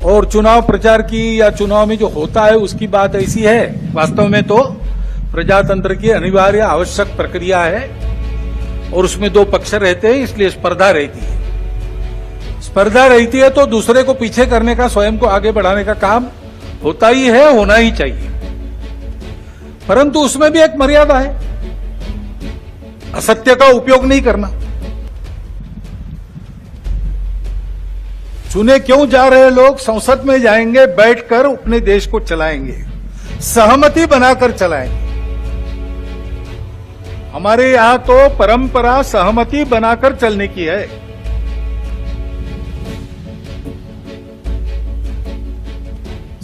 और चुनाव प्रचार की या चुनाव में जो होता है उसकी बात ऐसी है, वास्तव में तो प्रजातंत्र की अनिवार्य आवश्यक प्रक्रिया है और उसमें दो पक्ष रहते हैं, इसलिए स्पर्धा रहती है। स्पर्धा रहती है तो दूसरे को पीछे करने का, स्वयं को आगे बढ़ाने का काम होता ही है, होना ही चाहिए, परंतु उसमें भी एक मर्यादा है, असत्य का उपयोग नहीं करना। चुने क्यों जा रहे लोग? संसद में जाएंगे, बैठकर अपने देश को चलाएंगे, सहमति बनाकर चलाएंगे। हमारे यहां तो परंपरा सहमति बनाकर चलने की है।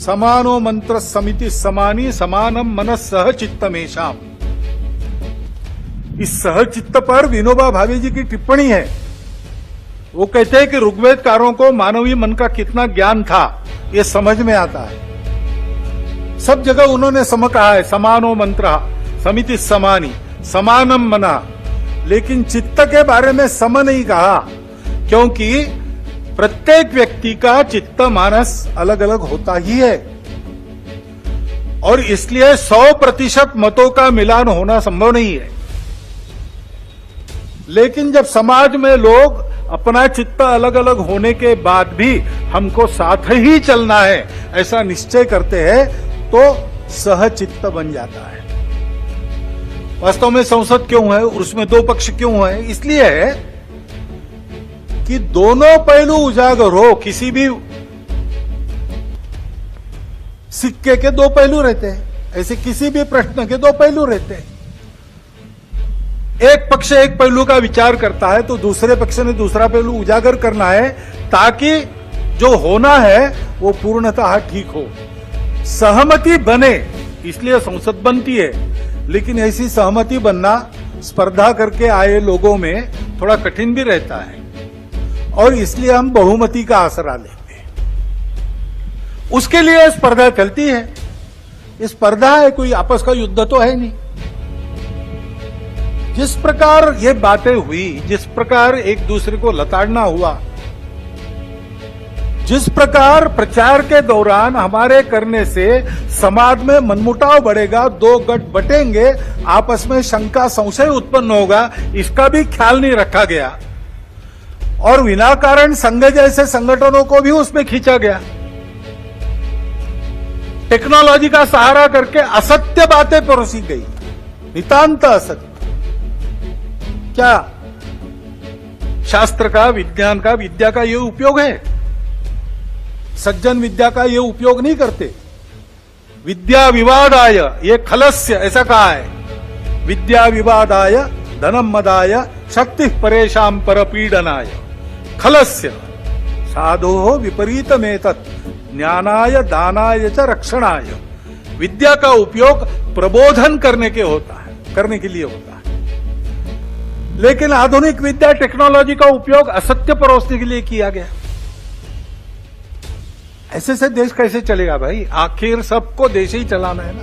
समानो मंत्र समिति समानी समानम मनस सह चित्तमेशाम। इस सहचित्त पर विनोबा भावे जी की टिप्पणी है। वो कहते हैं कि ऋग्वेदकारों को मानवीय मन का कितना ज्ञान था ये समझ में आता है। सब जगह उन्होंने सम कहा है, समानो मंत्र समिति समानी समानम मना, लेकिन चित्त के बारे में सम नहीं कहा, क्योंकि प्रत्येक व्यक्ति का चित्त मानस अलग अलग होता ही है और इसलिए 100% मतों का मिलान होना संभव नहीं है। लेकिन जब समाज में लोग अपना चित्त अलग अलग होने के बाद भी हमको साथ ही चलना है ऐसा निश्चय करते हैं तो सहचित्त बन जाता है। वास्तव में संसद क्यों है, उसमें दो पक्ष क्यों है? इसलिए है कि दोनों पहलू उजागर हो। किसी भी सिक्के के दो पहलू रहते हैं, ऐसे किसी भी प्रश्न के दो पहलू रहते हैं। एक पक्ष एक पहलू का विचार करता है तो दूसरे पक्ष ने दूसरा पहलू उजागर करना है ताकि जो होना है वो पूर्णतः ठीक हो, सहमति बने। इसलिए संसद बनती है, लेकिन ऐसी सहमति बनना स्पर्धा करके आए लोगों में थोड़ा कठिन भी रहता है और इसलिए हम बहुमति का आसरा लेते हैं। उसके लिए स्पर्धा चलती है। ये स्पर्धा है, कोई आपस का युद्ध तो है नहीं। जिस प्रकार ये बातें हुई, जिस प्रकार एक दूसरे को लताड़ना हुआ, जिस प्रकार प्रचार के दौरान हमारे करने से समाज में मनमुटाव बढ़ेगा, दो गठ बटेंगे, आपस में शंका संशय उत्पन्न होगा, इसका भी ख्याल नहीं रखा गया और विनाकारण संघ जैसे संगठनों को भी उसमें खींचा गया। टेक्नोलॉजी का सहारा करके असत्य बातें परोसी गई, नितांत असत्य। क्या शास्त्र का, विज्ञान का, विद्या का ये उपयोग है? सज्जन विद्या का ये उपयोग नहीं करते। विद्या विवादाय ये खलस्य, ऐसा कहा है। विद्या विवादाय धनम मदाय शक्ति परेशान परपीडनाय खलस्य साधो विपरीतमेतत् ज्ञानाय दानाय च रक्षणाय। विद्या का उपयोग प्रबोधन करने के लिए होता है, लेकिन आधुनिक विद्या टेक्नोलॉजी का उपयोग असत्य परोसने के लिए किया गया। ऐसे से देश कैसे चलेगा भाई? आखिर सबको देश ही चलाना है ना।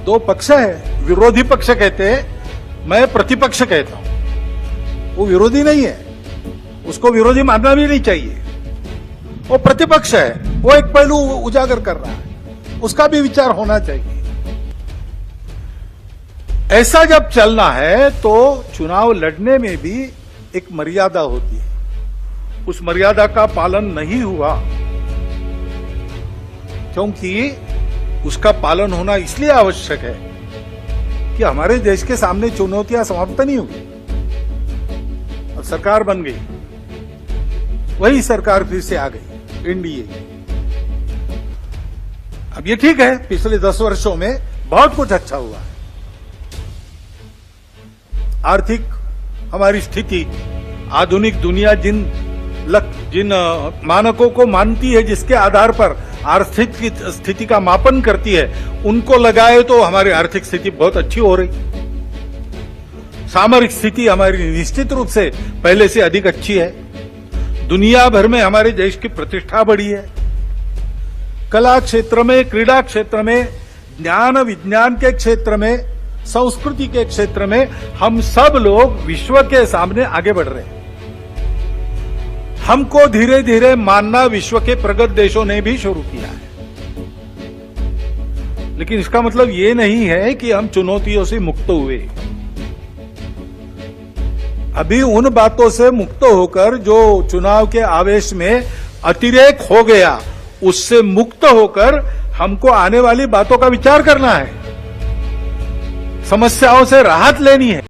दो पक्ष है, विरोधी पक्ष कहते हैं, मैं प्रतिपक्ष कहता हूं। वो विरोधी नहीं है, उसको विरोधी मानना भी नहीं चाहिए। वो प्रतिपक्ष है, वो एक पहलू उजागर कर रहा है, उसका भी विचार होना चाहिए। ऐसा जब चलना है तो चुनाव लड़ने में भी एक मर्यादा होती है। उस मर्यादा का पालन नहीं हुआ, क्योंकि उसका पालन होना इसलिए आवश्यक है कि हमारे देश के सामने चुनौतियां समाप्त नहीं हुई। अब सरकार बन गई, वही सरकार फिर से आ गई, एनडीए। अब ये ठीक है, पिछले 10 वर्षों में बहुत कुछ अच्छा हुआ है। आर्थिक हमारी स्थिति, आधुनिक दुनिया जिन मानकों को मानती है, जिसके आधार पर आर्थिक स्थिति का मापन करती है, उनको लगाए तो हमारी आर्थिक स्थिति बहुत अच्छी हो रही। सामरिक स्थिति हमारी निश्चित रूप से पहले से अधिक अच्छी है। दुनिया भर में हमारे देश की प्रतिष्ठा बढ़ी है। कला क्षेत्र में, क्रीड़ा क्षेत्र में, ज्ञान विज्ञान के क्षेत्र में, संस्कृति के क्षेत्र में हम सब लोग विश्व के सामने आगे बढ़ रहे हैं। हमको धीरे धीरे मानना विश्व के प्रगत देशों ने भी शुरू किया है। लेकिन इसका मतलब ये नहीं है कि हम चुनौतियों से मुक्त हुए। अभी उन बातों से मुक्त होकर जो चुनाव के आवेश में अतिरेक हो गया, उससे मुक्त होकर हमको आने वाली बातों का विचार करना है, समस्याओं से राहत लेनी है।